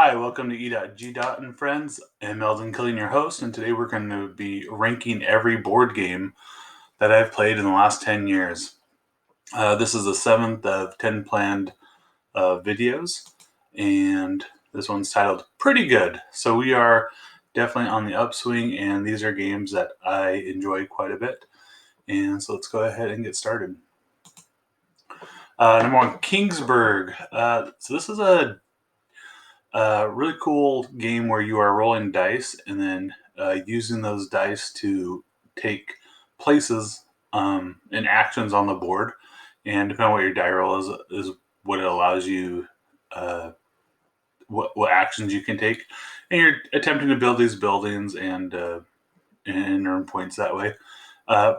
Hi, welcome to Edot.Gdot and Friends. I'm Elden Killian, your host, and today we're going to be ranking every board game that I've played in the last 10 years. This is the 7th of 10 planned videos, and this one's titled Pretty Good. So we are definitely on the upswing, and these are games that I enjoy quite a bit. And so let's go ahead and get started. Number one, Kingsburg. So this is a really cool game where you are rolling dice and then using those dice to take places and actions on the board. And depending on what your die roll is what it allows you, what actions you can take. And you're attempting to build these buildings and earn points that way.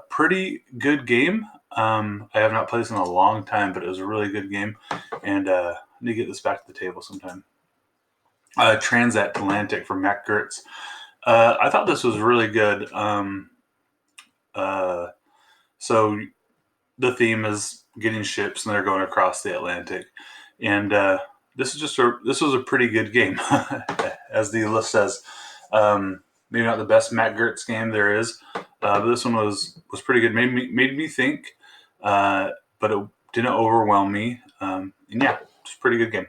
Pretty good game. I have not played this in a long time, but it was a really good game. And I need to get this back to the table sometime. Transatlantic from Matt Gertz. I thought this was really good. So the theme is getting ships and they're going across the Atlantic, and this was a pretty good game, as the list says. Maybe not the best Matt Gertz game there is, but this one was pretty good. Made me think, but it didn't overwhelm me. And yeah, it's a pretty good game.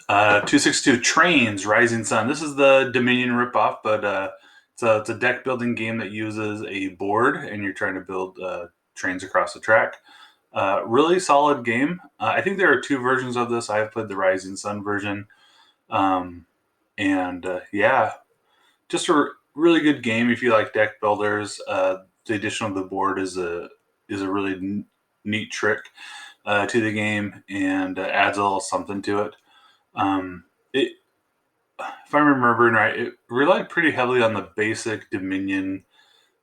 262 Trains Rising Sun. This is the Dominion ripoff, but it's a deck building game that uses a board and you're trying to build trains across the track. Really solid game. I think there are two versions of this. I've played the Rising Sun version. Yeah, just a really good game if you like deck builders. The addition of the board is a really neat trick to the game and adds a little something to it. If I'm remembering right, it relied pretty heavily on the basic Dominion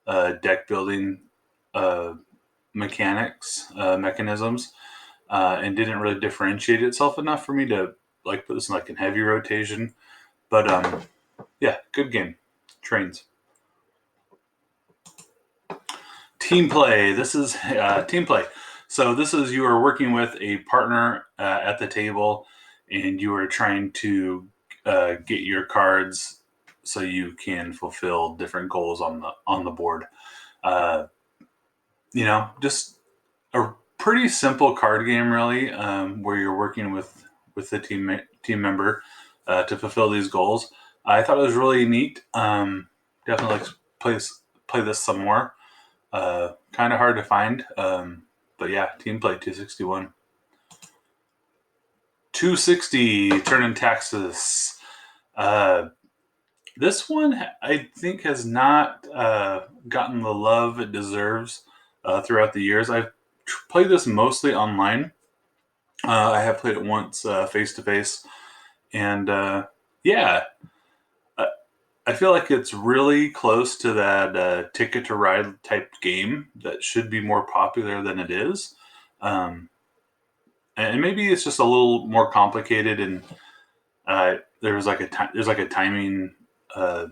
deck building mechanisms, and didn't really differentiate itself enough for me to put this in heavy rotation. But yeah, good game. Trains. Team play. This is team play. So this is you are working with a partner at the table, and you are trying to get your cards so you can fulfill different goals on the board. Just a pretty simple card game, really, where you're working with the team member to fulfill these goals. I thought it was really neat. Definitely like play this some more. Kind of hard to find, but yeah, team play 261. 260 Turn-in Taxes. This one I think has not gotten the love it deserves throughout the years. I've played this mostly online. I have played it once face to face, and yeah, I feel like it's really close to that Ticket to Ride type game that should be more popular than it is. And maybe it's just a little more complicated, and there's like a timing to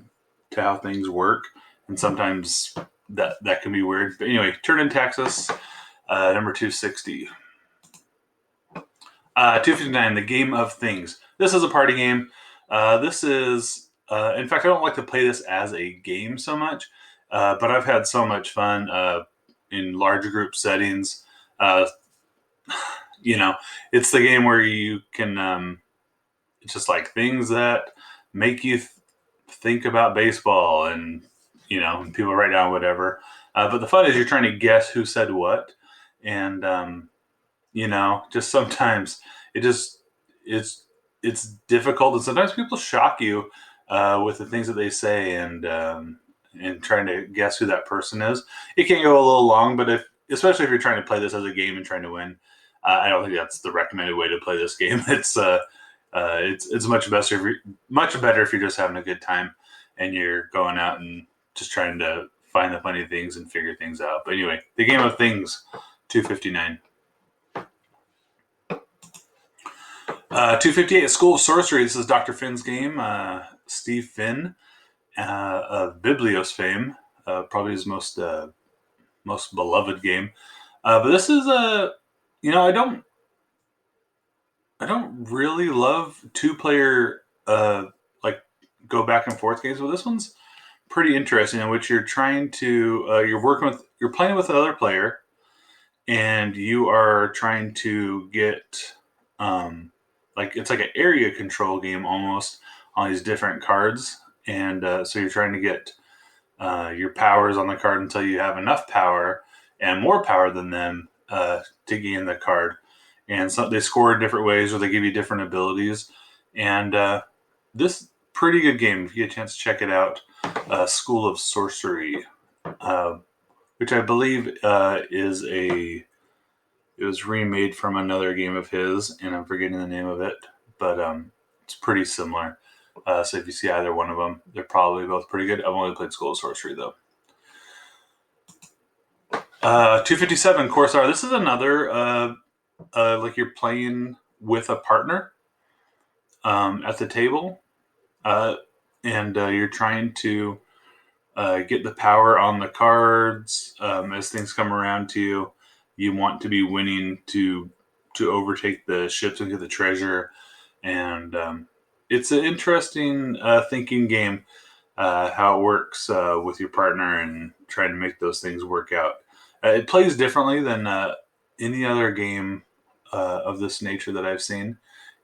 how things work, and sometimes that can be weird. But anyway, Turn-in Taxes, number 260. 259, The Game of Things. This is a party game. This is, in fact, I don't like to play this as a game so much, but I've had so much fun in large group settings. It's the game where you can, it's just like things that make you think about baseball, and people write down whatever. But the fun is you're trying to guess who said what, and just sometimes it's difficult, and sometimes people shock you with the things that they say, and trying to guess who that person is. It can go a little long, but especially if you're trying to play this as a game and trying to win, I don't think that's the recommended way to play this game. It's much better if you're just having a good time and you're going out and just trying to find the funny things and figure things out. But anyway, The Game of Things, 259. 258, School of Sorcery. This is Dr. Finn's game. Steve Finn, of Biblios fame, probably his most beloved game. But this is I don't I don't really love two-player like go back and forth games, but this one's pretty interesting, in which you're trying to you're playing with another player, and you are trying to get like it's like an area control game almost on these different cards, and so you're trying to get your powers on the card until you have enough power and more power than them to gain the card. And so they score in different ways, or they give you different abilities. And this pretty good game. If you get a chance to check it out, School of Sorcery, uh, which I believe it was remade from another game of his, and I'm forgetting the name of it, but it's pretty similar. So if you see either one of them, they're probably both pretty good. I've only played School of Sorcery though. 257 Corsair. This is another like you're playing with a partner at the table, and you're trying to get the power on the cards as things come around to you. You want to be winning to overtake the ships and get the treasure, and it's an interesting thinking game. How it works with your partner and trying to make those things work out. It plays differently than any other game of this nature that I've seen,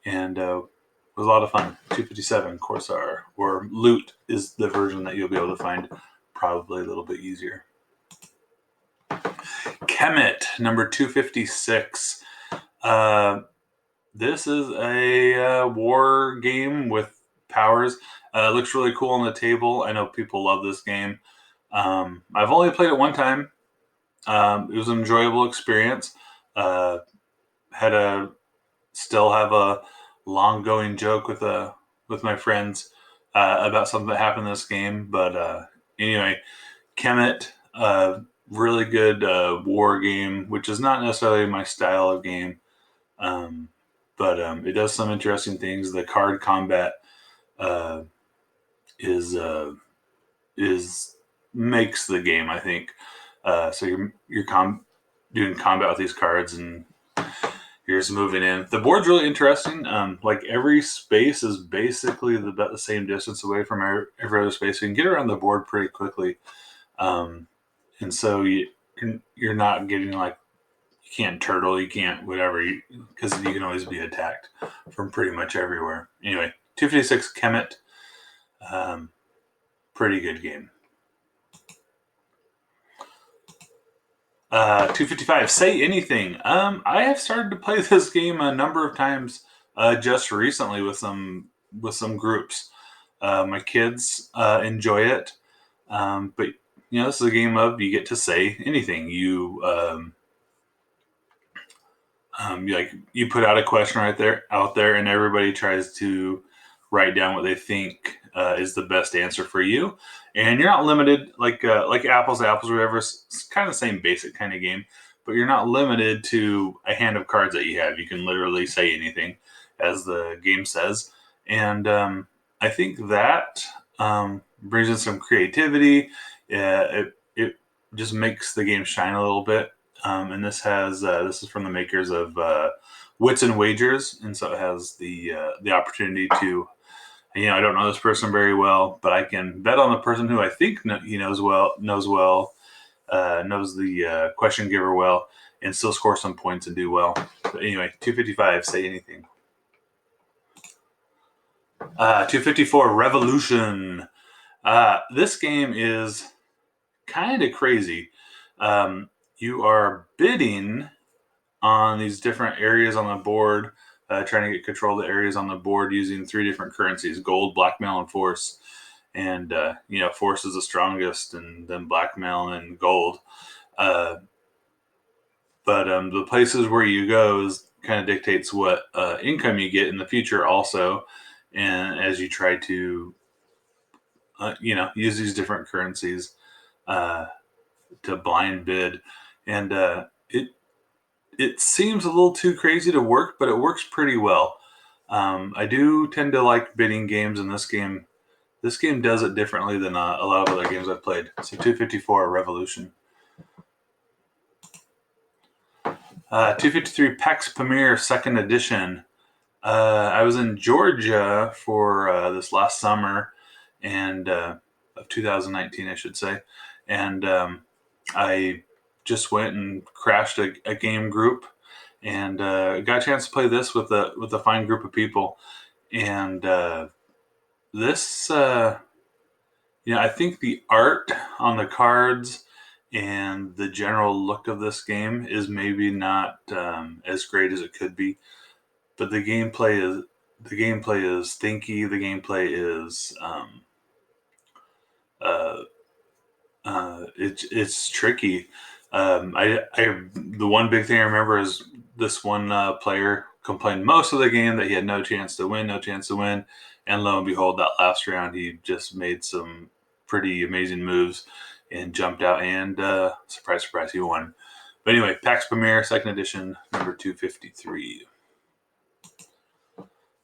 and it was a lot of fun. 257 Corsair, or Loot is the version that you'll be able to find, probably a little bit easier. Kemet, number 256. This is a war game with powers. It looks really cool on the table. I know people love this game. I've only played it one time. It was an enjoyable experience. Had a still have a long going joke with my friends about something that happened in this game. But anyway, Kemet, really good war game, which is not necessarily my style of game. But it does some interesting things. The card combat uh, is makes the game, I think. So you're doing combat with these cards, and you're just moving in. The board's really interesting. Like every space is basically about the same distance away from every other space. So you can get around the board pretty quickly, and so you're not getting like you can't turtle, you can't whatever, because you can always be attacked from pretty much everywhere. Anyway, 256 Kemet, pretty good game. 255 Say Anything. I have started to play this game a number of times just recently with some groups. My kids enjoy it, but this is a game of you get to say anything. You put out a question out there, and everybody tries to write down what they think is the best answer for you. And you're not limited like apples to apples or whatever. It's kind of the same basic kind of game, but you're not limited to a hand of cards that you have. You can literally say anything, as the game says. And I think that brings in some creativity. It just makes the game shine a little bit. And this is from the makers of Wits and Wagers, and so it has the opportunity to, I don't know this person very well, but I can bet on the person who I think he knows the question giver well, and still score some points and do well. But anyway, 255. Say Anything. 254 Revolution. This game is kind of crazy. You are bidding on these different areas on the board, trying to get control of the areas on the board using 3 different currencies: gold, blackmail, and force. And force is the strongest, and then blackmail and gold. But the places where you go kind of dictates what income you get in the future also, and as you try to use these different currencies to blind bid. And it seems a little too crazy to work, but it works pretty well. I do tend to like bidding games, and this game does it differently than a lot of other games I've played. So 254 Revolution. 253 PAX Premier 2nd Edition. I was in Georgia for this last summer, and of 2019, I should say, and I just went and crashed a game group, and got a chance to play this with a fine group of people, and this. I think the art on the cards and the general look of this game is maybe not as great as it could be, but the gameplay is thinky. The gameplay is uh, it's tricky. The one big thing I remember is this one player complained most of the game that he had no chance to win, no chance to win, and lo and behold, that last round he just made some pretty amazing moves and jumped out and surprise, surprise, he won. But anyway, PAX Premier, second edition, number 253.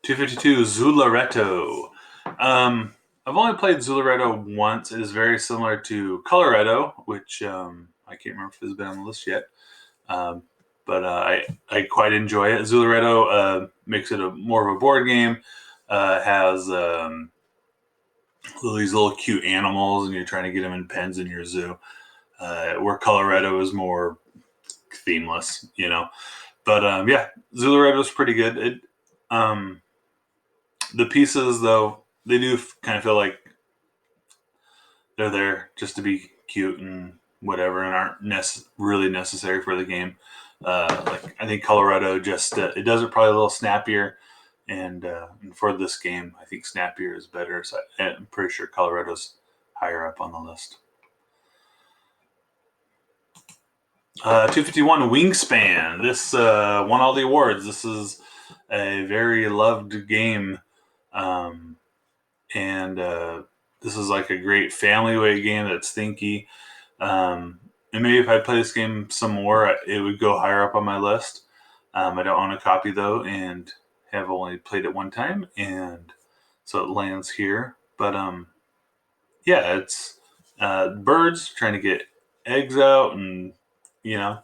252, Zulareto. I've only played Zulareto once. It is very similar to Coloretto, which I can't remember if it's been on the list yet. Um, but I quite enjoy it. Zulareto makes it more of a board game. Has these little cute animals, and you're trying to get them in pens in your zoo. Where Coloretto is more themeless, But yeah, Zulareto is pretty good. The pieces, though, they do kind of feel like they're there just to be cute and whatever, and aren't really necessary for the game. I think Colorado just it does it probably a little snappier, and for this game, I think snappier is better. So I'm pretty sure Colorado's higher up on the list. 251 Wingspan. This won all the awards. This is a very loved game. And this is like a great family weight game that's thinky. And maybe if I play this game some more, it would go higher up on my list. I don't own a copy though, and have only played it one time, and so it lands here. But yeah, it's birds trying to get eggs out, and you know,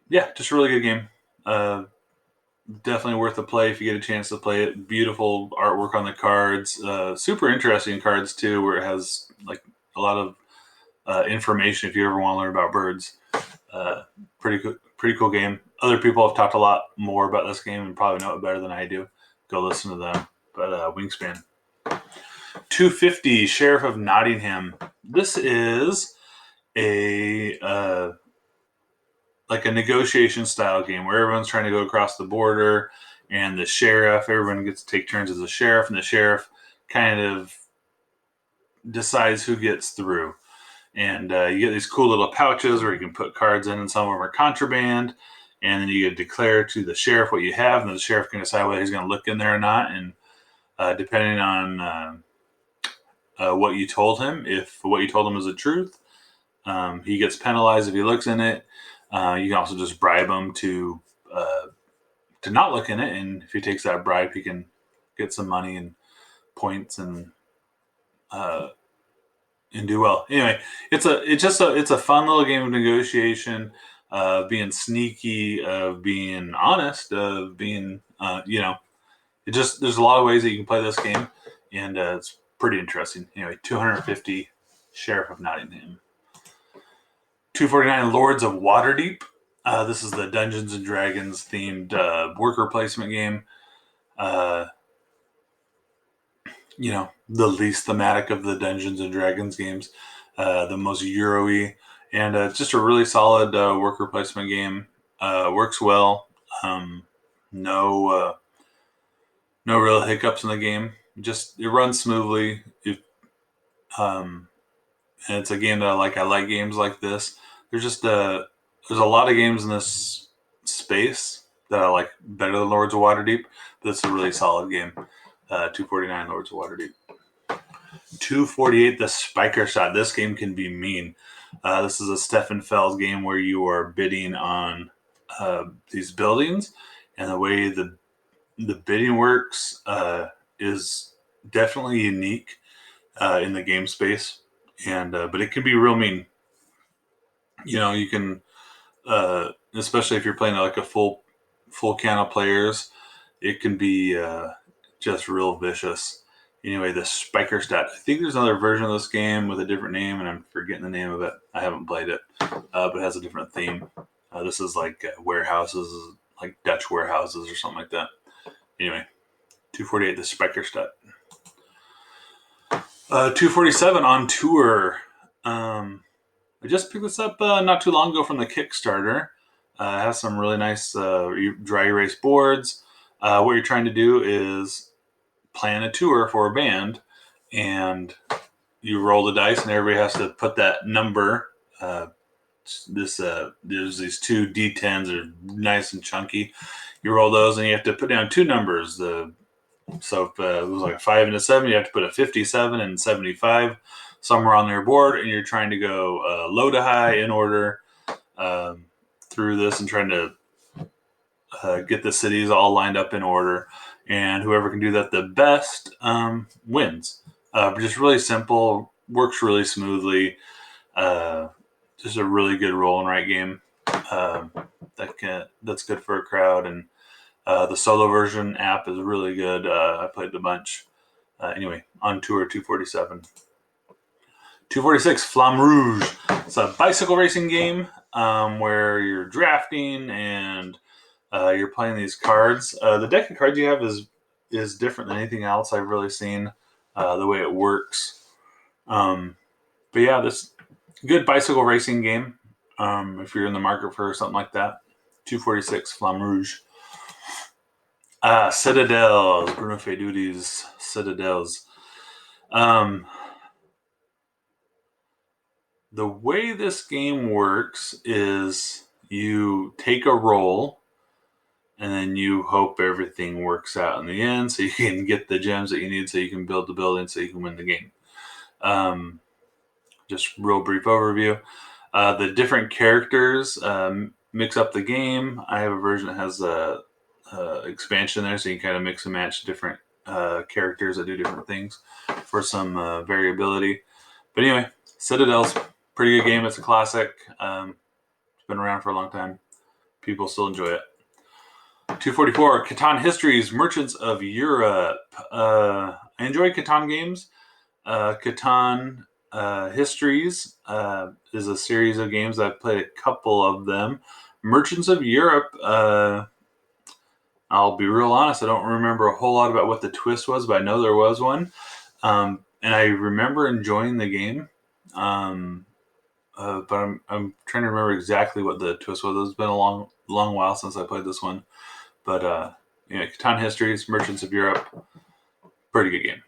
yeah, just a really good game. Definitely worth a play if you get a chance to play it. Beautiful artwork on the cards, super interesting cards too, where it has like a lot of information if you ever want to learn about birds. Pretty cool game. Other people have talked a lot more about this game and probably know it better than I do. Go listen to them. But Wingspan. 250 Sheriff of Nottingham. This is a like a negotiation style game where everyone's trying to go across the border, and everyone gets to take turns as a sheriff, and the sheriff kind of decides who gets through. And you get these cool little pouches where you can put cards in, and some of them are contraband. And then you declare to the sheriff what you have, and the sheriff can decide whether he's going to look in there or not. And depending on what you told him, if what you told him is the truth, he gets penalized if he looks in it. You can also just bribe him to not look in it, and if he takes that bribe, he can get some money and points and do well. Anyway, it's a fun little game of negotiation, being sneaky, of being honest, of being there's a lot of ways that you can play this game, and it's pretty interesting. Anyway, 250 Sheriff of Nottingham. 249 Lords of Waterdeep. This is the Dungeons and Dragons themed worker placement game. The least thematic of the Dungeons and Dragons games, the most Euro-y, and it's just a really solid worker placement game. Works well. No real hiccups in the game. Just it runs smoothly. And it's a game that I like. I like games like this. There's a lot of games in this space that I like better than Lords of Waterdeep, but it's a really solid game. 249 Lords of Waterdeep. 248 The Spiker Shot. This game can be mean. This is a Stefan Feld game where you are bidding on these buildings, and the way the bidding works is definitely unique in the game space, and but it can be real mean. You can especially if you're playing like a full full can of players, it can be just real vicious. Anyway, the Spiker Stat. I think there's another version of this game with a different name, and I'm forgetting the name of it. I haven't played it, but it has a different theme. This is like warehouses, like Dutch warehouses or something like that. Anyway, 248, the Spiker Stat. 247, On Tour. I just picked this up not too long ago from the Kickstarter. It has some really nice dry erase boards. What you're trying to do is plan a tour for a band, and you roll the dice, and everybody has to put that number. There's these two D10s that are nice and chunky. You roll those, and you have to put down two numbers. So if it was like a 5 and a 7, you have to put a 57 and 75 somewhere on their board, and you're trying to go low to high in order through this, and trying to get the cities all lined up in order. And whoever can do that the best wins. Just really simple, works really smoothly. Just a really good roll and write game that's good for a crowd. And the solo version app is really good. I played a bunch. Anyway, On Tour 247. 246, Flamme Rouge. It's a bicycle racing game where you're drafting and you're playing these cards. The deck of cards you have is different than anything else I've really seen, the way it works. But yeah, this good bicycle racing game if you're in the market for something like that. 246, Flamme Rouge. Citadels, Bruno Faidudi's Citadels. The way this game works is you take a roll, and then you hope everything works out in the end so you can get the gems that you need so you can build the building so you can win the game. Just real brief overview. The different characters mix up the game. I have a version that has a expansion there, so you can kind of mix and match different characters that do different things for some variability. But anyway, Citadel's pretty good game. It's a classic. It's been around for a long time. People still enjoy it. 244, Catan Histories, Merchants of Europe. I enjoy Catan games. Catan Histories is a series of games. I've played a couple of them. Merchants of Europe, I'll be real honest, I don't remember a whole lot about what the twist was, but I know there was one. And I remember enjoying the game. But I'm trying to remember exactly what the twist was. It's been a long while since I played this one. But Catan Histories, Merchants of Europe, pretty good game.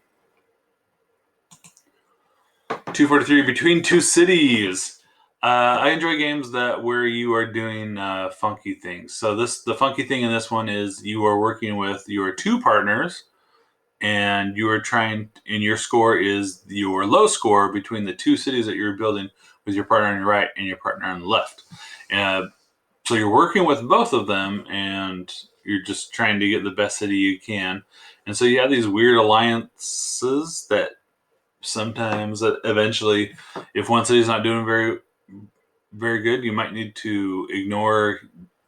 243, Between Two Cities. I enjoy games where you are doing funky things. So the funky thing in this one is you are working with your two partners, and you are trying, and your score is your low score between the two cities that you're building with your partner on your right and your partner on the left. So you're working with both of them, and you're just trying to get the best city you can. And so you have these weird alliances that sometimes eventually, if one city's not doing very, very good, you might need to ignore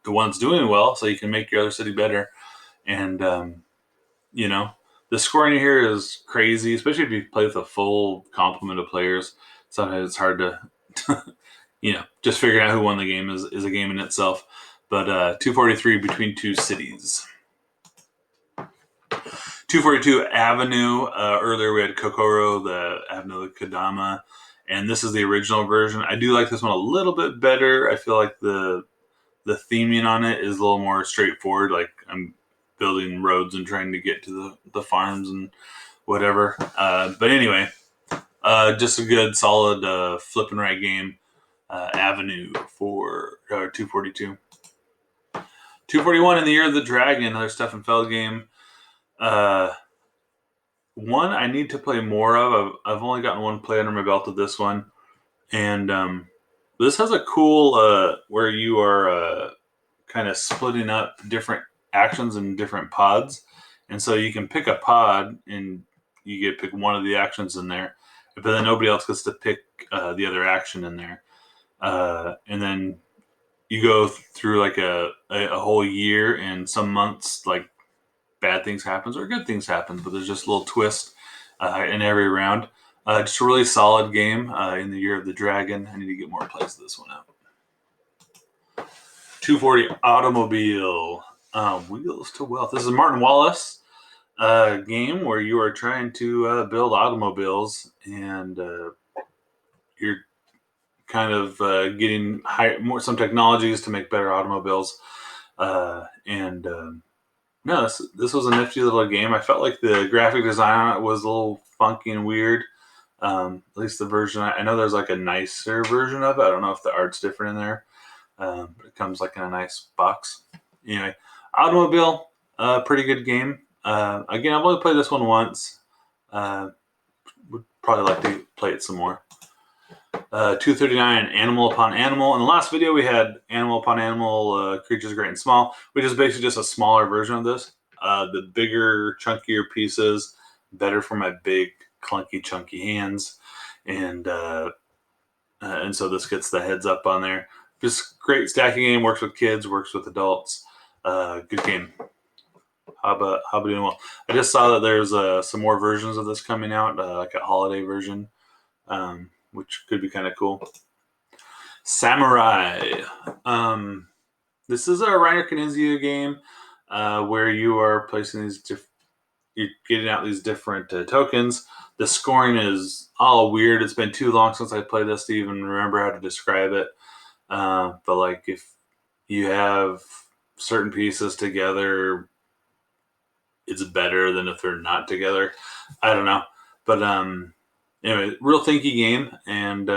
the ones doing well so you can make your other city better. And, the scoring here is crazy, especially if you play with a full complement of players. Sometimes it's hard to, just figuring out who won the game is a game in itself. But 243, Between Two Cities. 242, Avenue. Earlier we had Kokoro, the Avenue of Kadama, and this is the original version. I do like this one a little bit better. I feel like the theming on it is a little more straightforward. Like I'm building roads and trying to get to the farms and whatever. But anyway, just a good, solid flip and right game. Avenue for 242. 241, In the Year of the Dragon, another Stefan Feld game. One I need to play more of. I've only gotten one play under my belt of this one. And this has a cool where you are kind of splitting up different actions in different pods. And so you can pick a pod and you get to pick one of the actions in there. But then nobody else gets to pick the other action in there. And then you go through like a whole year, and some months like bad things happens or good things happen, but there's just a little twist in every round. Just a really solid game in the Year of the Dragon. I need to get more plays of this one out. 240 Automobile. Wheels to Wealth. This is a Martin Wallace game where you are trying to build automobiles, and you're kind of getting some technologies to make better automobiles. No, this was a nifty little game. I felt like the graphic design on it was a little funky and weird. At least the version, I know there's like a nicer version of it. I don't know if the art's different in there. But it comes like in a nice box. Anyway, Automobile, pretty good game. Again, I've only played this one once. Would probably like to play it some more. 239 Animal Upon Animal. In the last video, we had Animal Upon Animal, Creatures Great and Small, which is basically just a smaller version of this. The bigger, chunkier pieces, better for my big, clunky, chunky hands. And so this gets the heads up on there. Just great stacking game, works with kids, works with adults. Good game. Haba doing well. I just saw that there's some more versions of this coming out, like a holiday version, which could be kind of cool. Samurai. This is a Reiner Knizia game where you are placing these you're getting out these different tokens. The scoring is all weird. It's been too long since I played this to even remember how to describe it. But like if you have certain pieces together, it's better than if they're not together. I don't know. But anyway, real thinky game. And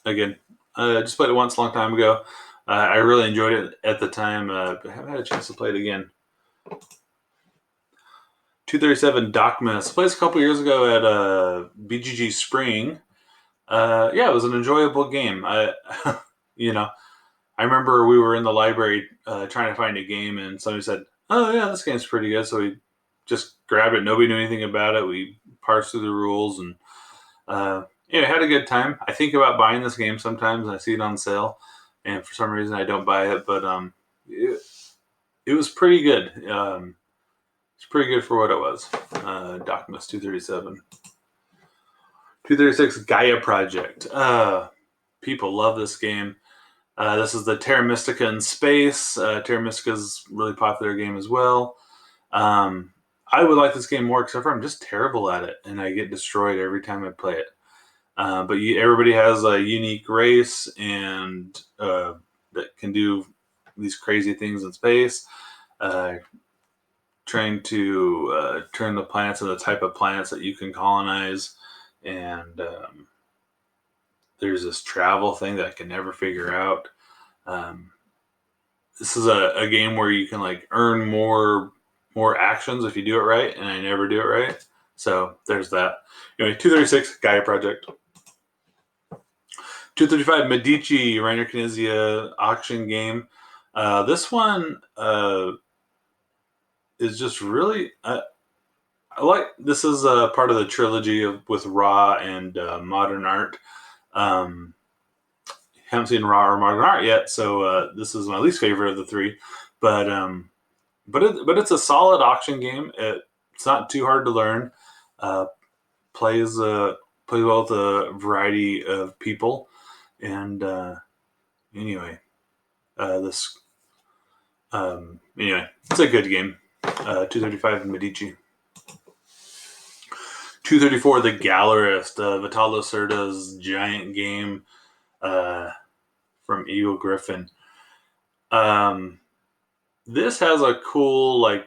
again, just played it once a long time ago. I really enjoyed it at the time, but haven't had a chance to play it again. 237 Docmas. Played this a couple years ago at BGG Spring. Yeah, it was an enjoyable game. I remember we were in the library trying to find a game, and somebody said, "Oh yeah, this game's pretty good." So we just grabbed it. Nobody knew anything about it. We parsed through the rules, and had a good time. I think about buying this game sometimes, and I see it on sale, and for some reason I don't buy it. But it was pretty good. It's pretty good for what it was. Docmas 237. 236 Gaia Project. People love this game. This is the Terra Mystica in space. Terra Mystica is a really popular game as well. I would like this game more, except for I'm just terrible at it, and I get destroyed every time I play it. But everybody has a unique race and that can do these crazy things in space. Trying to turn the planets into the type of planets that you can colonize. And there's this travel thing that I can never figure out. This is a game where you can like earn more actions if you do it right, and I never do it right. So there's that. Anyway, 236 Gaia Project. 235 Medici Reiner Knizia auction game. This one is just really I like. This is part of the trilogy with Raw and Modern Art. Haven't seen Raw or Modern Art yet, so this is my least favorite of the three. But it's a solid auction game. It's not too hard to learn. Plays well with a variety of people, and anyway, it's a good game. 235 Medici. 234 The Gallerist, Vital Lacerda's giant game from Eagle Griffin. This has a cool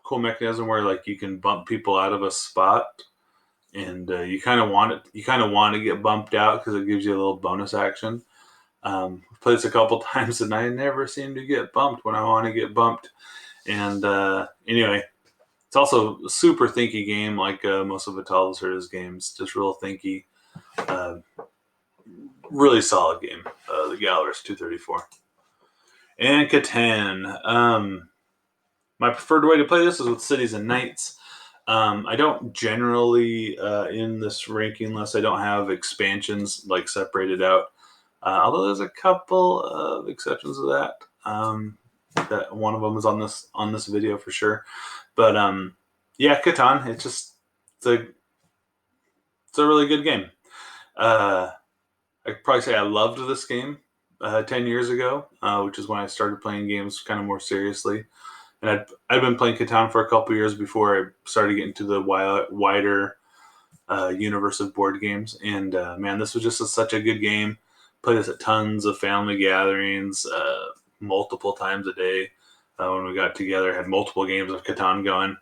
cool mechanism where like you can bump people out of a spot, and you kind of want to get bumped out because it gives you a little bonus action. I've played this a couple times and I never seem to get bumped when I want to get bumped. And anyway, it's also a super thinky game, like most of Vital Lacerda's games, just real thinky. Really solid game. The Gallerist 234. And Catan. My preferred way to play this is with Cities and Knights. I don't generally, in this ranking list, I don't have expansions like separated out. Although there's a couple of exceptions to that. That one of them is on this video for sure. But yeah, Catan. It's a really good game. I'd probably say I loved this game 10 years ago, which is when I started playing games kind of more seriously. And I'd been playing Catan for a couple years before I started getting to the wider universe of board games. And man, this was just such a good game. Played this at tons of family gatherings, multiple times a day. When we got together, had multiple games of Catan going,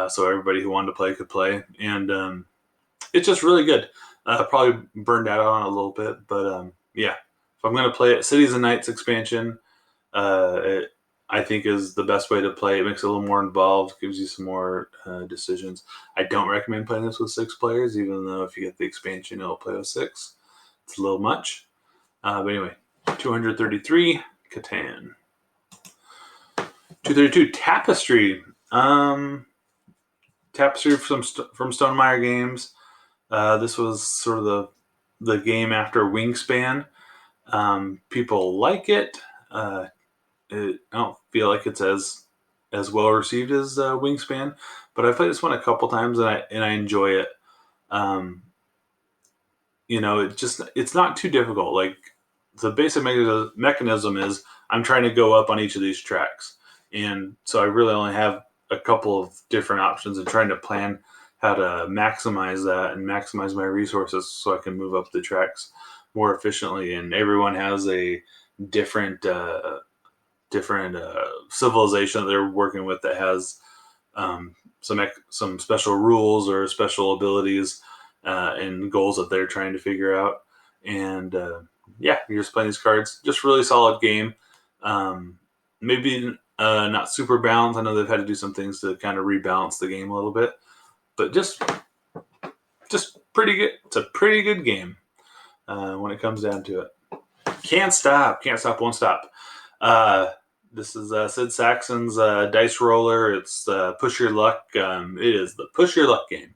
so everybody who wanted to play could play. And it's just really good. Probably burned out on it a little bit, but yeah. If I'm going to play it, Cities and Nights expansion, I think is the best way to play. It makes it a little more involved, gives you some more decisions. I don't recommend playing this with 6 players, even though if you get the expansion, it'll play with 6. It's a little much. But anyway, 233, Catan. 232, Tapestry. Tapestry from Stonemaier Games. This was sort of the game after Wingspan. People like it. I don't feel like it's as well received as Wingspan, but I played this one a couple times and I enjoy it. It's not too difficult. Like the basic mechanism is I'm trying to go up on each of these tracks, and so I really only have a couple of different options and trying to plan how to maximize that and maximize my resources so I can move up the tracks more efficiently. And everyone has a different civilization that they're working with that has some special rules or special abilities and goals that they're trying to figure out. And yeah, you're just playing these cards. Just really solid game. Maybe not super balanced. I know they've had to do some things to kind of rebalance the game a little bit, but just pretty good. It's a pretty good game when it comes down to it. Can't stop, won't stop. This is Sid Sackson's dice roller. It's Push Your Luck. It is the Push Your Luck game,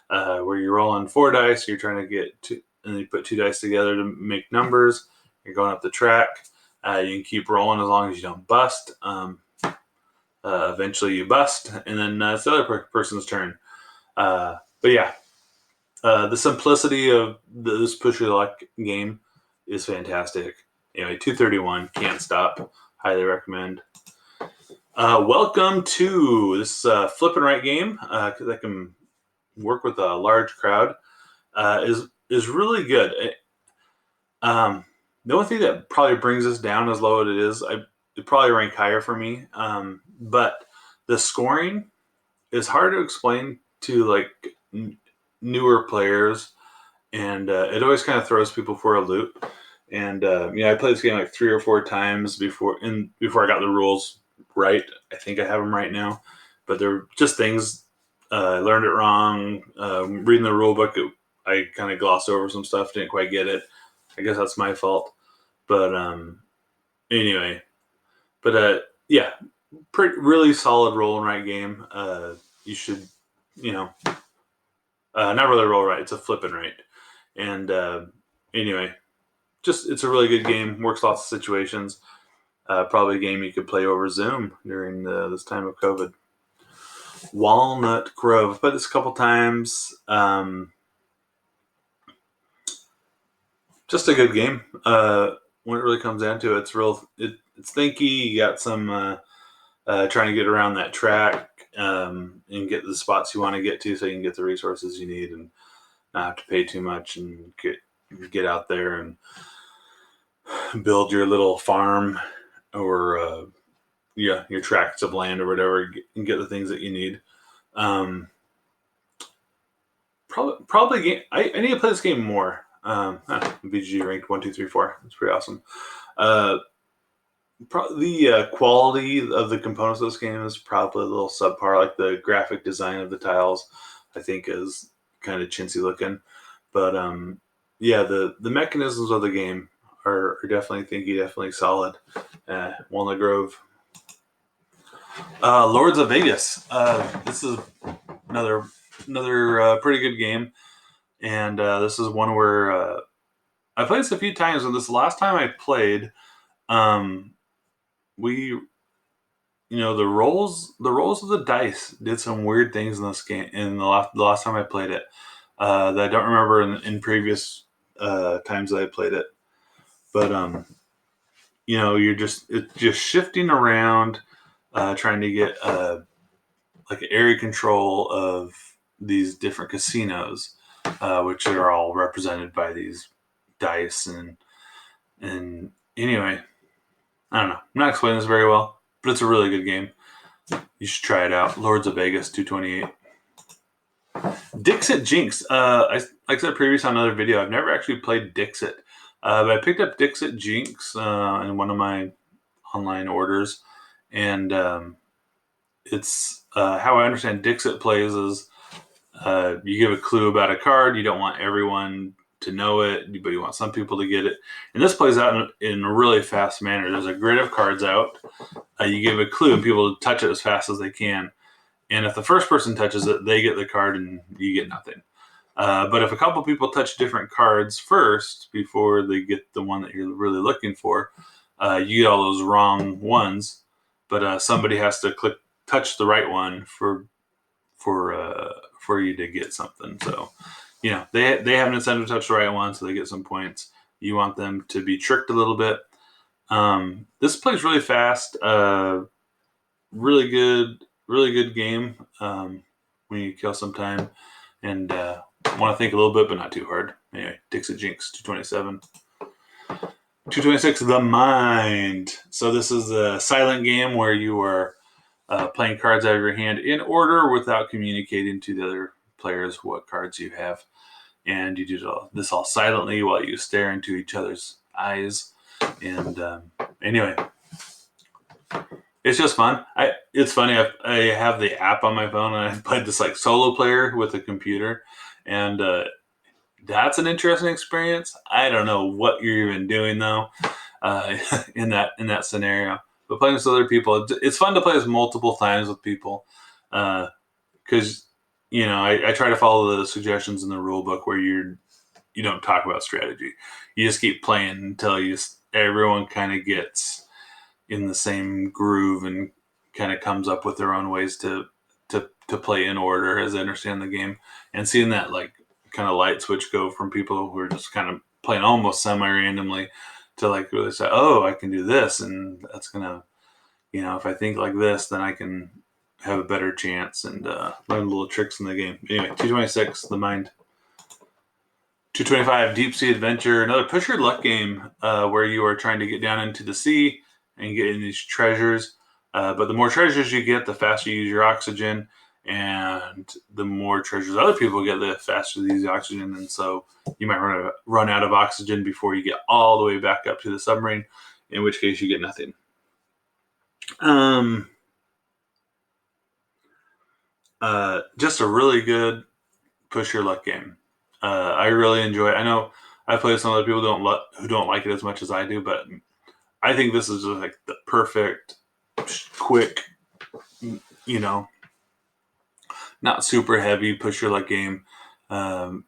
where you're rolling 4 dice. You're trying to get 2, and then you put 2 dice together to make numbers. You're going up the track. You can keep rolling as long as you don't bust. Eventually you bust, and then it's the other person's turn. But yeah, the simplicity of this Push Your Luck game is fantastic. Anyway, 231, can't stop. Highly recommend. Welcome to this flip and write game that can work with a large crowd. Is really good. The only thing that probably brings us down as low as it is, it probably rank higher for me. But the scoring is hard to explain to like newer players, and it always kind of throws people for a loop. And I played this game like 3 or 4 times before I got the rules right. I think I have them right now, but they're just things. I learned it wrong. Reading the rule book, I kind of glossed over some stuff, didn't quite get it. I guess that's my fault. But anyway, yeah, really solid roll and write game. You should, not really roll right. It's a flip and write. And anyway, it's a really good game. Works lots of situations. Probably a game you could play over Zoom during this time of COVID. Walnut Grove. I've played this a couple times. Just a good game. When it really comes down to it, it's thinky. You got some trying to get around that track and get the spots you want to get to, so you can get the resources you need and not have to pay too much and get out there and build your little farm or your tracts of land or whatever, and get the things that you need. Probably game. I need to play this game more. BG ranked 1, 2, 3, 4. That's pretty awesome. The quality of the components of this game is probably a little subpar. Like the graphic design of the tiles, I think is kind of chintzy looking. But yeah, the mechanisms of the game are definitely thinky, definitely solid. Walnut Grove. Lords of Vegas. This is another pretty good game, and this is one where I played this a few times, and this last time I played, we, the rolls of the dice did some weird things in this game. In the last time I played it, that I don't remember in previous times that I played it. But it's just shifting around, trying to get like area control of these different casinos, which are all represented by these dice. And anyway, I don't know. I'm not explaining this very well, but it's a really good game. You should try it out. Lords of Vegas 228. Dixit Jinx. Like I said previously on another video, I've never actually played Dixit. But I picked up Dixit Jinx in one of my online orders. And it's how I understand Dixit plays is you give a clue about a card. You don't want everyone to know it, but you want some people to get it. And this plays out in a really fast manner. There's a grid of cards out. You give a clue and people touch it as fast as they can. And if the first person touches it, they get the card and you get nothing. But if a couple people touch different cards first before they get the one that you're really looking for, you get all those wrong ones. But somebody has to touch the right one for you to get something. So, they have an incentive to touch the right one, so they get some points. You want them to be tricked a little bit. This plays really fast. Really good game. When you kill some time and want to think a little bit, but not too hard. Anyway, Dixit Jinx 227. 226, The Mind. So this is a silent game where you are playing cards out of your hand in order without communicating to the other players what cards you have. And you do this all silently while you stare into each other's eyes. And anyway, it's just fun. It's funny. I have the app on my phone, and I've played this like solo player with a computer, and that's an interesting experience. I don't know what you're even doing though in that scenario. But playing with other people, it's fun to play this multiple times with people, because I try to follow the suggestions in the rule book where you don't talk about strategy. You just keep playing until everyone kind of gets in the same groove and kind of comes up with their own ways to play in order as they understand the game. And seeing that like kind of light switch go from people who are just kind of playing almost semi-randomly to like really say, oh, I can do this, and that's gonna, if I think like this, then I can have a better chance and learn little tricks in the game. Anyway, 226, The Mind. 225, Deep Sea Adventure, another push your luck game where you are trying to get down into the sea and get in these treasures. But the more treasures you get, the faster you use your oxygen, and the more treasures other people get, the faster they use oxygen. And so you might run out of oxygen before you get all the way back up to the submarine, in which case you get nothing. Just a really good push your luck game. I really enjoy it. I know I play with some other people who don't like it as much as I do, but I think this is just like the perfect, quick, not super heavy push your luck game. And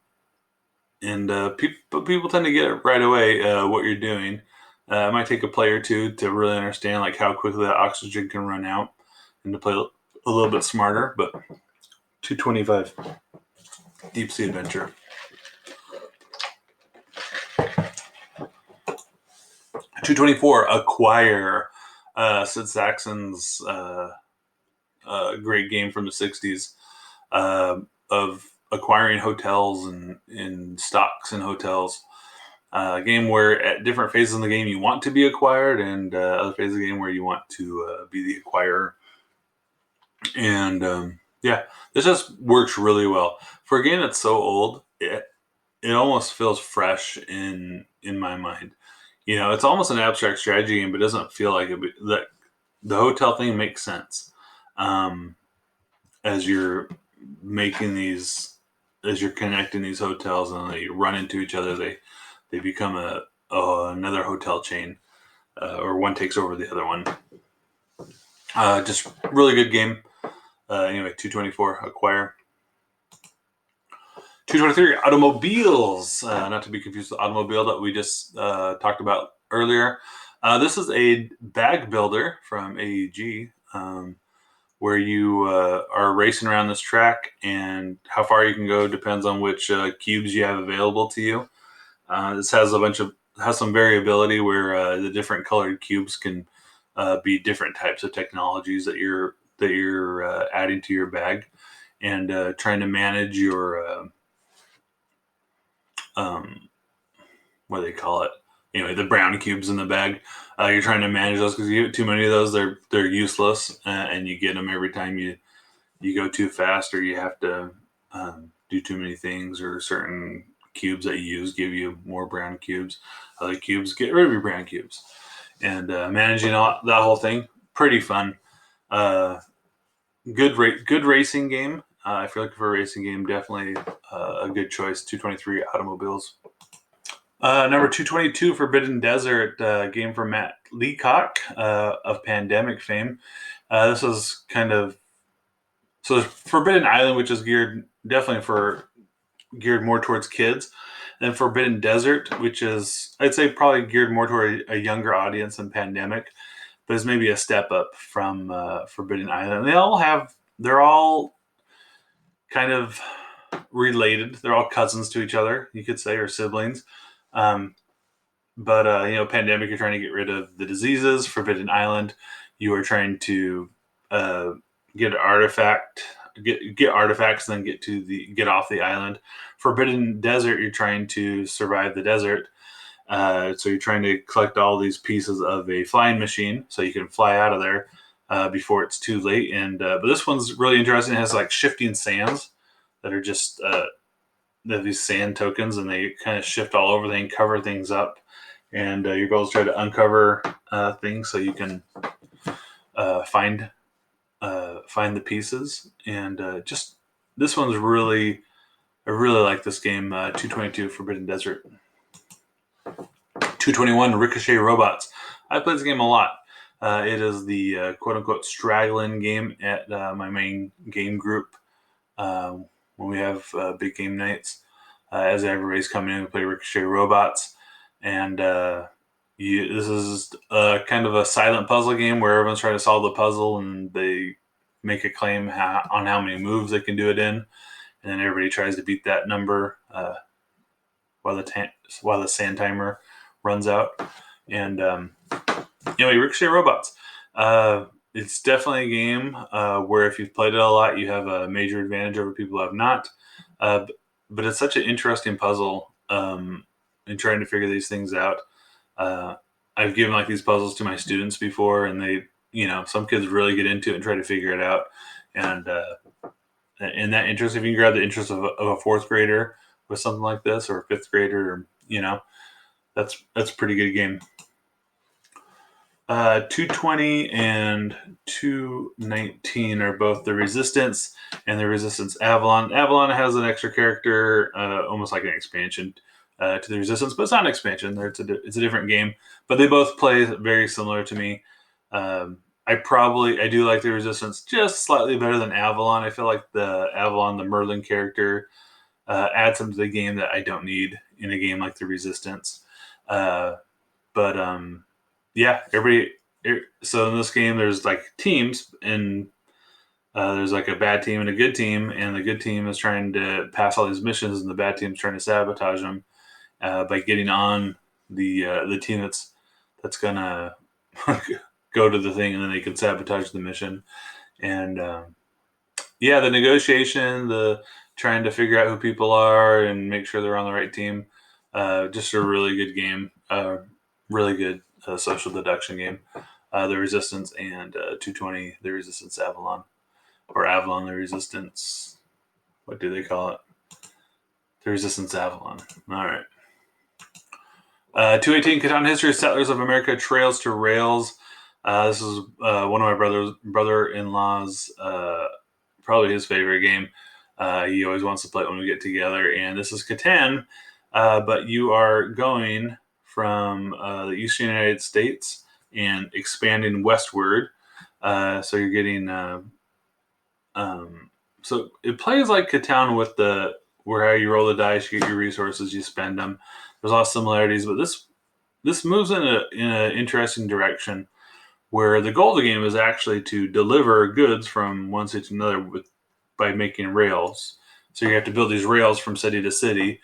people tend to get it right away what you're doing. It might take a play or two to really understand like how quickly that oxygen can run out and to play a little bit smarter. But 225, Deep Sea Adventure. 224, Acquire. Sid Sackson's great game from the 60s of acquiring hotels and stocks in hotels. A game where at different phases in the game you want to be acquired, and other phases of the game where you want to be the acquirer. And this just works really well. For a game that's so old, it almost feels fresh in my mind. It's almost an abstract strategy game, but it doesn't feel like it. That the hotel thing makes sense as you're making these, as you're connecting these hotels, and they run into each other. They become another hotel chain, or one takes over the other one. Just really good game. Anyway, 224, Acquire. 223 automobiles, not to be confused with automobile that we just talked about earlier. This is a bag builder from AEG, where you are racing around this track, and how far you can go depends on which cubes you have available to you. This has some variability where the different colored cubes can be different types of technologies that you're adding to your bag, and trying to manage your what do they call it? Anyway, the brown cubes in the bag. You're trying to manage those because you get too many of those, they're useless, and you get them every time you go too fast, or you have to do too many things, or certain cubes that you use give you more brown cubes. Other cubes get rid of your brown cubes, and managing that whole thing, pretty fun. Good racing game. If you're looking for a racing game, definitely a good choice. 223 automobiles. Number 222, Forbidden Desert, game from Matt Leacock of Pandemic fame. This is kind of so Forbidden Island, which is geared more towards kids, and Forbidden Desert, which is, I'd say, probably geared more toward a younger audience than Pandemic, but is maybe a step up from Forbidden Island. They're all kind of related. They're all cousins to each other, you could say, or siblings. But Pandemic, you're trying to get rid of the diseases. Forbidden Island, you are trying to get artifacts, and then get off the island. Forbidden Desert, you're trying to survive the desert. So you're trying to collect all these pieces of a flying machine so you can fly out of there before it's too late. And but this one's really interesting. It has like shifting sands that are just these sand tokens, and they kind of shift all over. They cover things up, and your goal is to try to uncover things so you can find the pieces. And just this one's really, I really like this game. 222 Forbidden Desert. 221 Ricochet Robots. I played this game a lot. It is the quote-unquote straggling game at my main game group when we have big game nights. As everybody's coming in to play Ricochet Robots. And this is kind of a silent puzzle game where everyone's trying to solve the puzzle, and they make a claim on how many moves they can do it in. And then everybody tries to beat that number while the sand timer runs out. And Ricochet Robots. It's definitely a game where if you've played it a lot, you have a major advantage over people who have not. But it's such an interesting puzzle in trying to figure these things out. I've given like these puzzles to my students before, and they, some kids really get into it and try to figure it out. And in that interest, if you can grab the interest of a fourth grader with something like this, or a fifth grader, that's a pretty good game. 220 and 219 are both the Resistance and the Resistance Avalon. Avalon has an extra character, almost like an expansion to the Resistance, but it's not an expansion. It's a different game, but they both play very similar to me. I do like the Resistance just slightly better than Avalon. I feel like the Avalon, the Merlin character, adds something to the game that I don't need in a game like the Resistance. Everybody. So in this game, there's like teams, and there's like a bad team and a good team, and the good team is trying to pass all these missions, and the bad team is trying to sabotage them by getting on the team that's gonna go to the thing, and then they can sabotage the mission. And the negotiation, the trying to figure out who people are and make sure they're on the right team. Just a really good game. Really good social deduction game. The Resistance, and 220, the Resistance Avalon. Or Avalon, the Resistance. What do they call it? The Resistance Avalon. All right. 218, Catan History, Settlers of America, Trails to Rails. This is one of my brother-in-law's, probably his favorite game. He always wants to play it when we get together. And this is Catan, but you are going from the eastern United States and expanding westward. So you're getting so it plays like Catan where how you roll the dice, you get your resources, you spend them. There's a lot of similarities, but this moves in an interesting direction where the goal of the game is actually to deliver goods from one city to another by making rails. So you have to build these rails from city to city,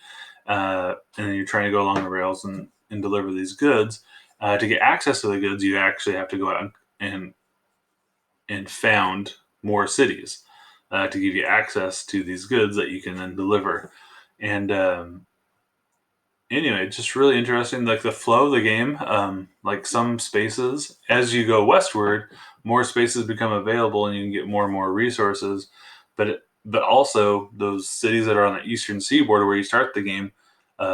and then you're trying to go along the rails and deliver these goods. To get access to the goods, you actually have to go out and found more cities to give you access to these goods that you can then deliver. And anyway, just really interesting. Like the flow of the game, like some spaces, as you go westward, more spaces become available, and you can get more and more resources. But also those cities that are on the eastern seaboard where you start the game,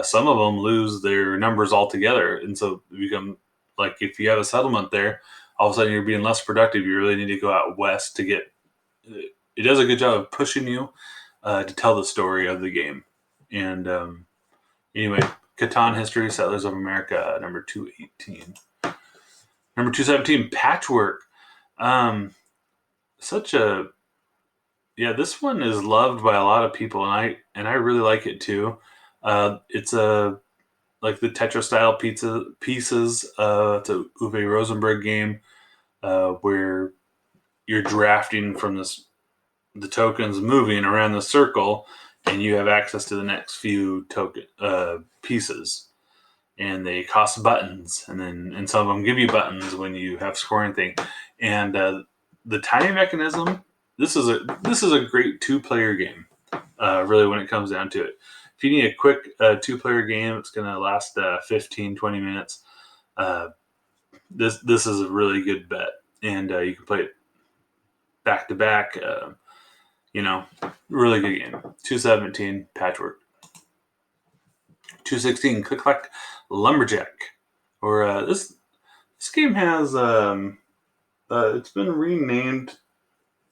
some of them lose their numbers altogether, and so it become like if you have a settlement there, all of a sudden you're being less productive. You really need to go out west to get. It does a good job of pushing you to tell the story of the game. And anyway, Catan History, Settlers of America, number 218. Number 217, Patchwork. Such a this one is loved by a lot of people, and I really like it too. It's a like the Tetra style pieces. It's a Uwe Rosenberg game where you're drafting from the tokens moving around the circle, and you have access to the next few token pieces, and they cost buttons, and some of them give you buttons when you have scoring thing, and the timing mechanism. This is a great 2-player game. Really, when it comes down to it, if you need a quick 2-player game, it's going to last 15, 20 minutes. This is a really good bet, and you can play it back to back. Really good game. 217 Patchwork. 216 Click Clack Lumberjack. Or this game has it's been renamed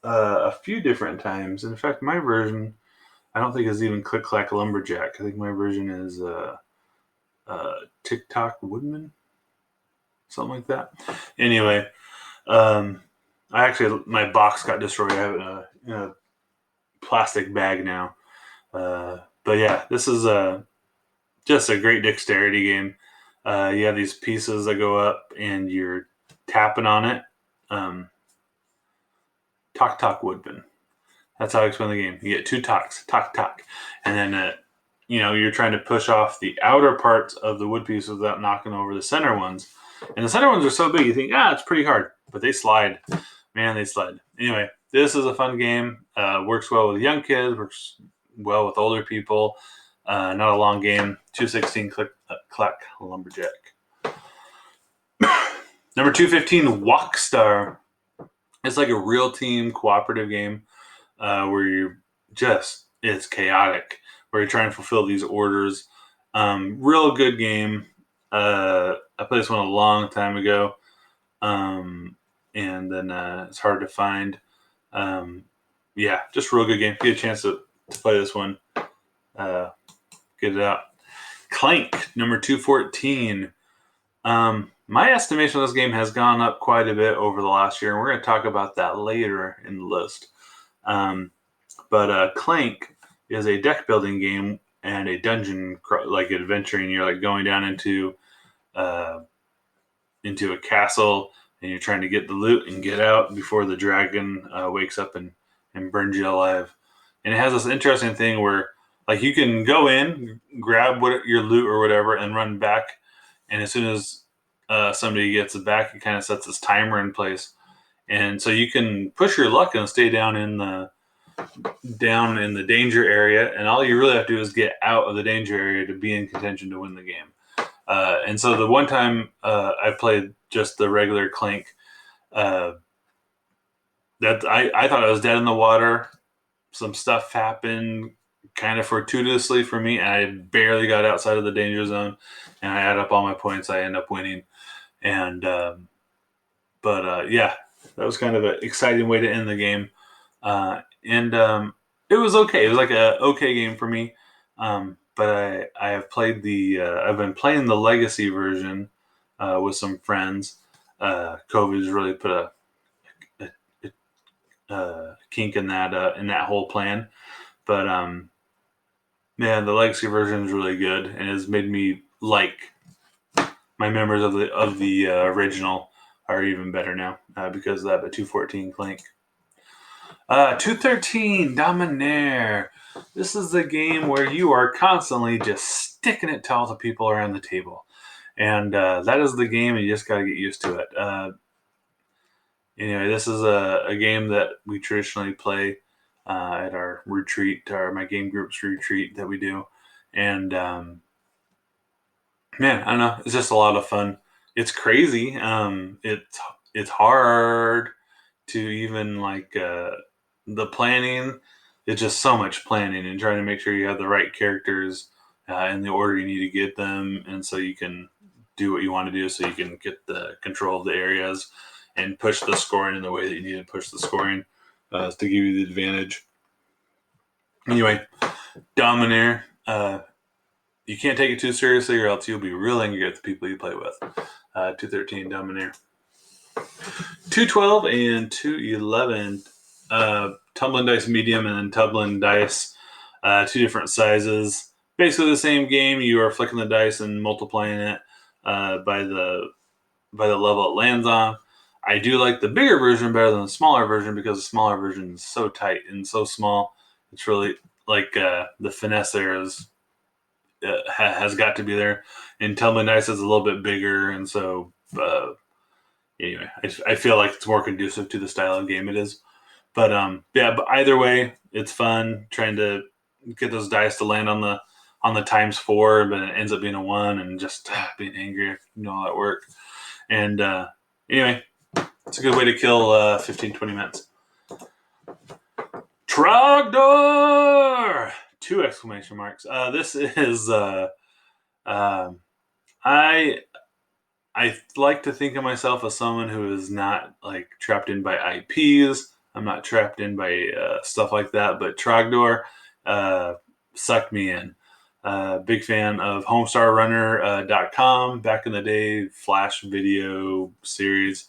a few different times. In fact, my version I don't think is even Click Clack Lumberjack. I think my version is TikTok Woodman, something like that. Anyway, my box got destroyed. I have it in a plastic bag now. But yeah, this is just a great dexterity game. You have these pieces that go up, and you're tapping on it. Talk Woodman. That's how I explain the game. You get 2 talks, talk, and then you're trying to push off the outer parts of the wood pieces without knocking over the center ones. And the center ones are so big, you think, it's pretty hard, but they slide. Man, they slide. Anyway, this is a fun game. Works well with young kids. Works well with older people. Not a long game. 216 Click Clack Lumberjack. Number 215 Walkstar. It's like a real team cooperative game where it's chaotic, where you're trying to fulfill these orders. Real good game. I played this one a long time ago, and then it's hard to find. Just real good game. If you get a chance to play this one, get it out. Clank, number 214. My estimation of this game has gone up quite a bit over the last year, and we're going to talk about that later in the list. But Clank is a deck building game and a dungeon like adventuring. You're like going down into a castle, and you're trying to get the loot and get out before the dragon wakes up and burns you alive. And it has this interesting thing where like you can go in, grab your loot or whatever, and run back. And as soon as somebody gets it back, it kind of sets this timer in place. And so you can push your luck and stay down in the danger area, and all you really have to do is get out of the danger area to be in contention to win the game. And so the one time I played just the regular Clank, that I thought I was dead in the water. Some stuff happened kind of fortuitously for me, and I barely got outside of the danger zone, and I add up all my points. I end up winning. And that was kind of an exciting way to end the game. And it was okay. It was like a okay game for me. But I have played I've been playing the legacy version with some friends. COVID's really put a kink in that whole plan. But Man, the legacy version is really good and has made me like my memories of the original are even better now because of that. But 214 Clank. 213 Dominaire. This is the game where you are constantly just sticking it to all the people around the table. And that is the game, and you just got to get used to it. Anyway, this is a game that we traditionally play at our retreat, or my game group's retreat that we do. And man, I don't know, it's just a lot of fun. It's crazy. It's hard to even like the planning. It's just so much planning and trying to make sure you have the right characters in the order you need to get them, and so you can do what you want to do, so you can get the control of the areas and push the scoring in the way that you need to push the scoring to give you the advantage. Anyway, Dominaire. You can't take it too seriously, or else you'll be real angry at the people you play with. 213 Dominaire. 212 and 211. Tumbling dice medium and then tumbling dice, two different sizes. Basically the same game. You are flicking the dice and multiplying it by the level it lands on. I do like the bigger version better than the smaller version because the smaller version is so tight and so small. It's really like the finesse there has got to be there. And tumbling dice is a little bit bigger, and so anyway, I feel like it's more conducive to the style of game it is. But yeah, but either way, it's fun trying to get those dice to land on the ×4, but it ends up being a 1, and just being angry, all that work. And anyway, it's a good way to kill 15, 20 minutes. Trogdor! 2 exclamation marks. This is I like to think of myself as someone who is not like trapped in by IPs. I'm not trapped in by stuff like that. But Trogdor sucked me in. Big fan of HomestarRunner.com back in the day. Flash video series.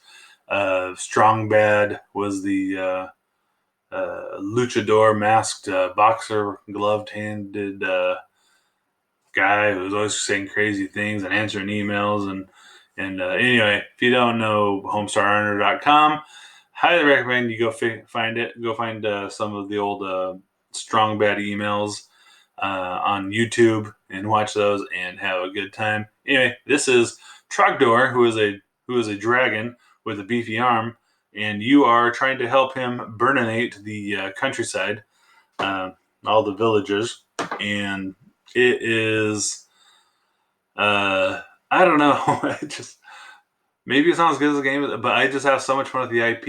Strong Bad was the luchador masked boxer, gloved-handed guy who was always saying crazy things and answering emails. And anyway, if you don't know HomestarRunner.com, highly recommend you go find it. Go find some of the old Strong Bad emails on YouTube and watch those and have a good time. Anyway, this is Trogdor, who is a dragon with a beefy arm, and you are trying to help him burninate the countryside, all the villages, and it is I don't know. It just maybe it's not as good as the game, but I just have so much fun with the IP.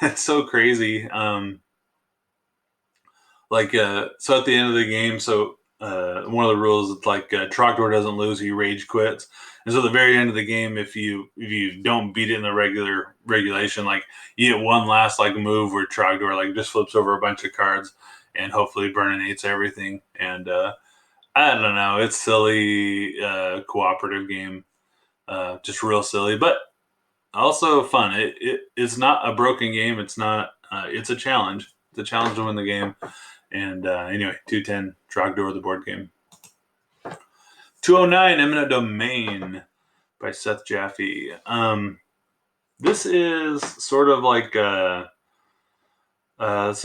It's so crazy. So at the end of the game, one of the rules is like Trogdor doesn't lose, he rage quits. And so at the very end of the game, if you don't beat it in the regulation, like you get one last like move where Trogdor like just flips over a bunch of cards and hopefully burninates everything. And I don't know, it's silly cooperative game, just real silly, but also fun. It's not a broken game. It's not. It's a challenge. It's a challenge to win the game. And anyway, 210 Trogdor, the board game. 209 Eminent Domain by Seth Jaffe. This is sort of like this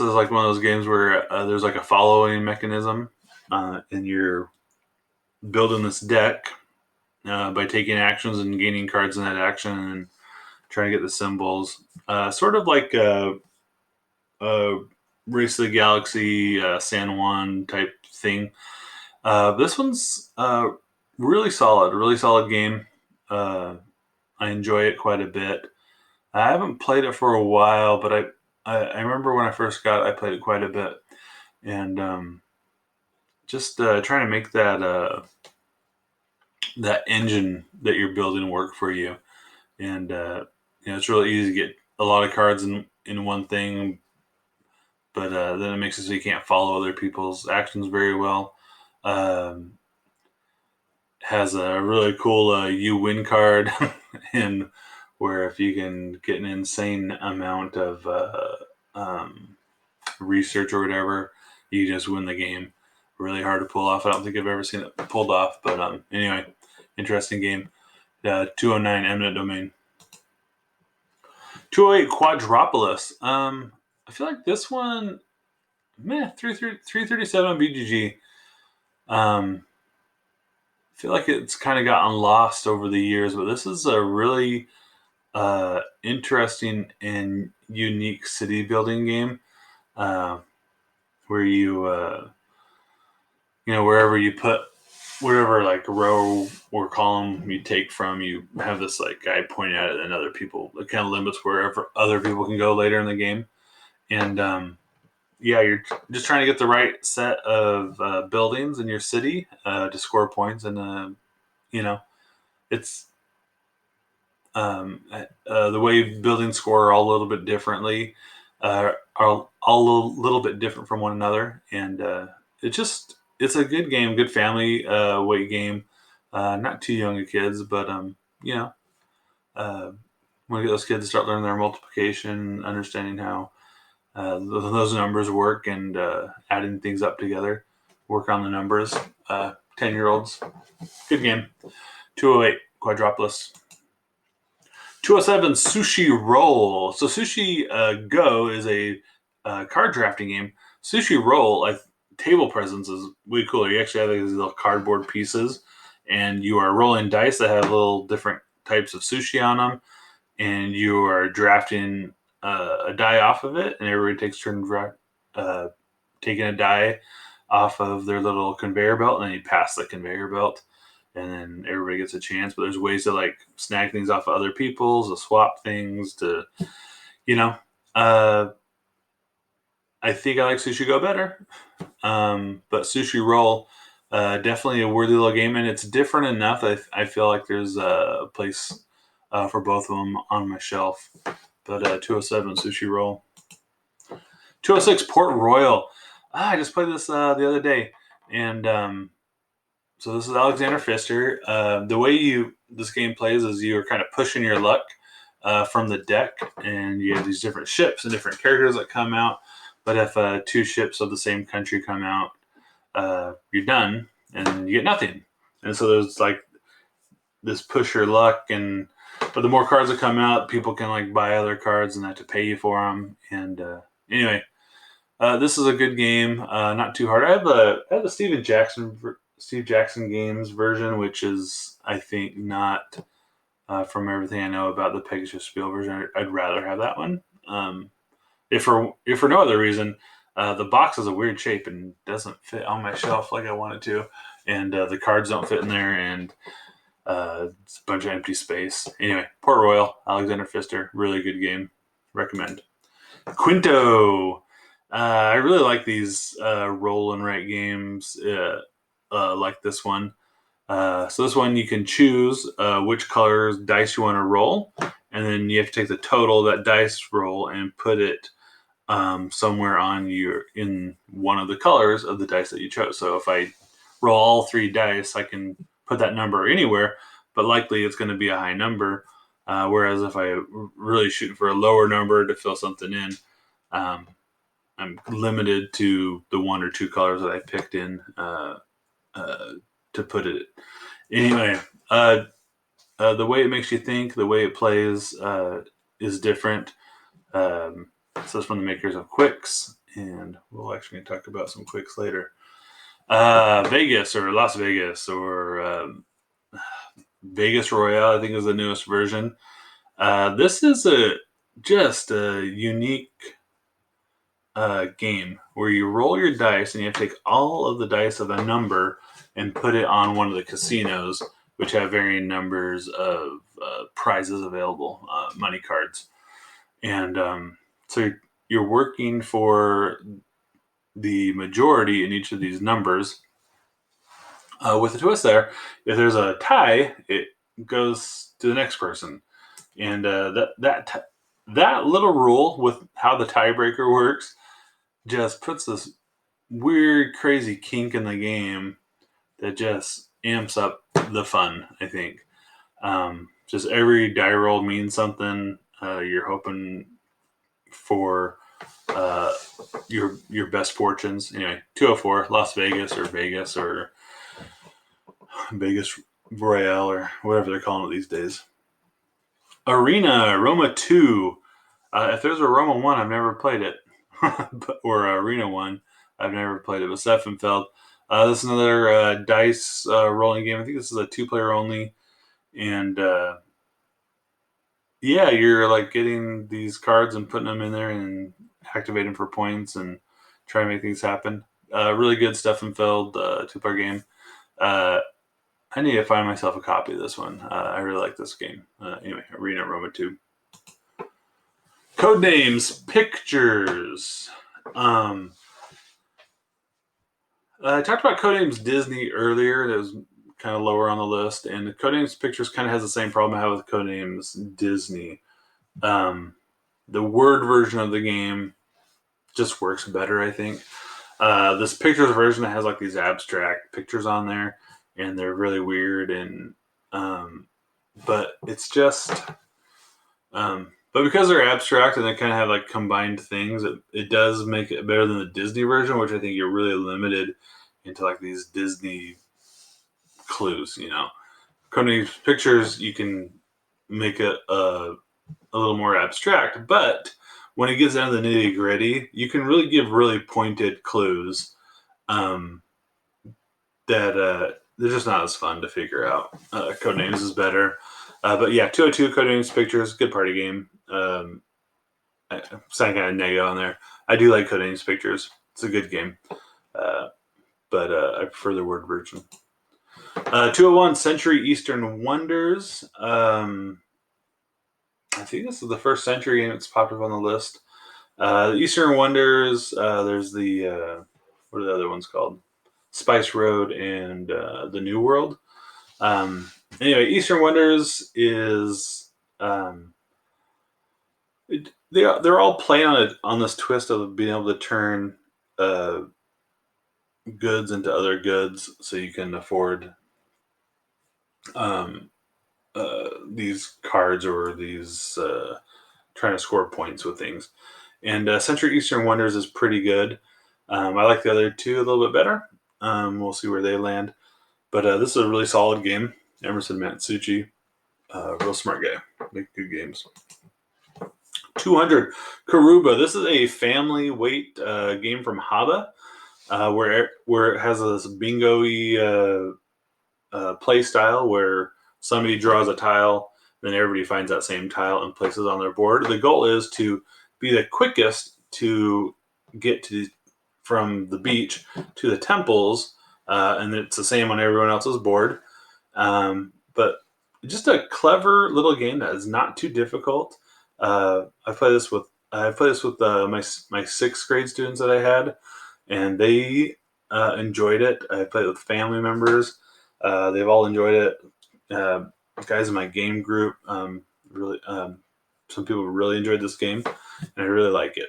is like one of those games where there's like a following mechanism, and you're building this deck by taking actions and gaining cards in that action and trying to get the symbols. Sort of like Race of the Galaxy, San Juan type thing. This one's really solid game. I enjoy it quite a bit. I haven't played it for a while, but I remember when I first got it, I played it quite a bit. And just trying to make that engine that you're building work for you. And it's really easy to get a lot of cards in one thing, but then it makes it so you can't follow other people's actions very well. Has a really cool you win card, and where if you can get an insane amount of research or whatever, you just win the game. really hard to pull off. I don't think I've ever seen it pulled off. But anyway, interesting game. 209 eminent domain. 208 Quadropolis. I feel like this one, 337 on BGG. I feel like it's kind of gotten lost over the years, but this is a really interesting and unique city building game where wherever you put whatever like row or column you take from, you have this like guy pointing at it, and other people. It kind of limits wherever other people can go later in the game, and you're just trying to get the right set of buildings in your city to score points, and it's the way buildings score are all a little bit differently, are all a little bit different from one another, and it's a good game, good family weight game. Not too young of kids, but want to get those kids to start learning their multiplication, understanding how those numbers work, and adding things up together. Work on the numbers. 10-year-olds. Good game. 208 Quadropolis. 207 Sushi Roll. So Sushi Go is a card drafting game. Sushi Roll, table presence is way cooler. You actually have these little cardboard pieces, and you are rolling dice that have little different types of sushi on them, and you are drafting a die off of it, and everybody takes turn taking a die off of their little conveyor belt, and then you pass the conveyor belt, and then everybody gets a chance. But there's ways to like snag things off of other people's, to swap things, to I think I like Sushi Go better, but Sushi Roll definitely a worthy little game, and it's different enough. I feel like there's a place for both of them on my shelf. But 207 Sushi Roll. 206 Port Royal. I just played this the other day, and so this is Alexander Pfister. The way this game plays is you're kind of pushing your luck from the deck, and you have these different ships and different characters that come out. But if 2 ships of the same country come out, you're done, and you get nothing. And so there's like this push your luck, but the more cards that come out, people can like buy other cards and have to pay you for them. And anyway, this is a good game. Not too hard. I have a Steve Jackson Games version, which is, I think, not from everything I know about the Pegasus Spiel version. I'd rather have that one. If for no other reason, the box is a weird shape and doesn't fit on my shelf like I want it to, and the cards don't fit in there, and it's a bunch of empty space. Anyway, Port Royal, Alexander Pfister, really good game. Recommend. Quinto. I really like these roll and write games like this one. So this one you can choose which colors dice you want to roll, and then you have to take the total of that dice roll and put it somewhere in one of the colors of the dice that you chose. So if I roll all 3 dice, I can put that number anywhere, but likely it's going to be a high number. Whereas if I really shoot for a lower number to fill something in, I'm limited to the 1 or 2 colors that I picked in to put it. Anyway, the way it makes you think, the way it plays is different. So it's from the makers of Quicks, and we'll actually talk about some Quicks later. Vegas or Las Vegas or Vegas Royale, I think, is the newest version. This is just a unique game where you roll your dice, and you have to take all of the dice of a number and put it on one of the casinos, which have varying numbers of prizes available, money cards. And so you're working for the majority in each of these numbers. With a twist there, if there's a tie, it goes to the next person. And that little rule with how the tiebreaker works just puts this weird, crazy kink in the game that just amps up the fun, I think. Just every die roll means something. You're hoping for your best fortunes. Anyway, 204, Las Vegas or Vegas Royale or whatever they're calling it these days. Arena Roma 2. If there's a Roma 1, I've never played it. Or Arena 1, I've never played it. But Steffenfeld. This is another dice rolling game. I think this is a 2-player only. And yeah, you're like getting these cards and putting them in there and activating for points and trying to make things happen. Really good Steffenfeld 2-player game. I need to find myself a copy of this one. I really like this game. Anyway, Arena Roma 2. Codenames Pictures. I talked about Codenames Disney earlier. That was kind of lower on the list. And Codenames Pictures kind of has the same problem I have with Codenames Disney. The word version of the game just works better, I think. This Pictures version has like these abstract pictures on there, and they're really weird. And but it's just, but because they're abstract and they kind of have like combined things, it does make it better than the Disney version, which I think you're really limited into like these Disney clues. Codenames Pictures, you can make it a little more abstract, but when it gets down to the nitty gritty, you can really give really pointed clues that they're just not as fun to figure out. Codenames is better. But yeah, 202 Codenames Pictures, good party game. I'm kind of negative on there. I do like Codenames Pictures. It's a good game. But I prefer the word version. 201 Century Eastern Wonders. I think this is the first Century game that's popped up on the list. Eastern Wonders, there's the, what are the other ones called? Spice Road and the New World. Anyway, Eastern Wonders is, they're all playing on this twist of being able to turn goods into other goods so you can afford these cards or these trying to score points with things. And Century Eastern Wonders is pretty good. I like the other two a little bit better. We'll see where they land. But this is a really solid game. Emerson Matsuchi, real smart guy. Make good games. 200 Karuba. This is a family weight game from Haba, where it has this bingo-y play style where somebody draws a tile, then everybody finds that same tile and places it on their board. The goal is to be the quickest to get from the beach to the temples, and it's the same on everyone else's board. But just a clever little game that is not too difficult. I play this with my 6th grade students that I had, and they enjoyed it. I played it with family members. They've all enjoyed it. Guys in my game group, really, some people really enjoyed this game, and I really like it.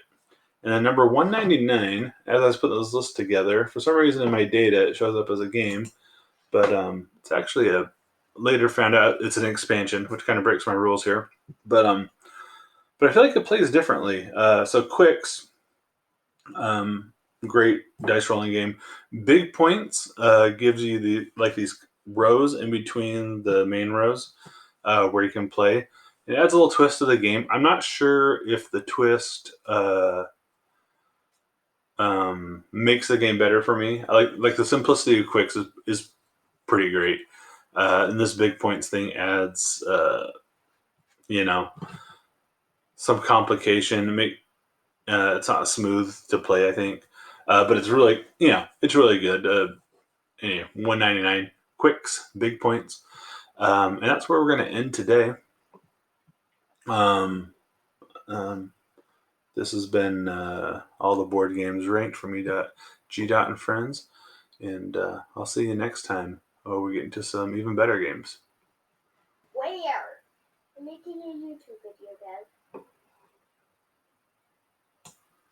And then number 199, as I was putting this list together, for some reason in my data it shows up as a game, but it's actually later found out it's an expansion, which kind of breaks my rules here. But I feel like it plays differently. So Quicks, great dice rolling game. Big Points gives you these rows in between the main rows where you can play. It adds a little twist to the game. I'm not sure if the twist makes the game better for me. I like the simplicity of Quicks is pretty great. And this Big Points thing adds some complication. It's not smooth to play, I think, but it's really good. Anyway, 199 Quicks, Big Points, and that's where we're going to end today. This has been all the board games ranked from Gdot and Friends, and I'll see you next time. We get into some even better games. Where? I'm making a YouTube video, Dad.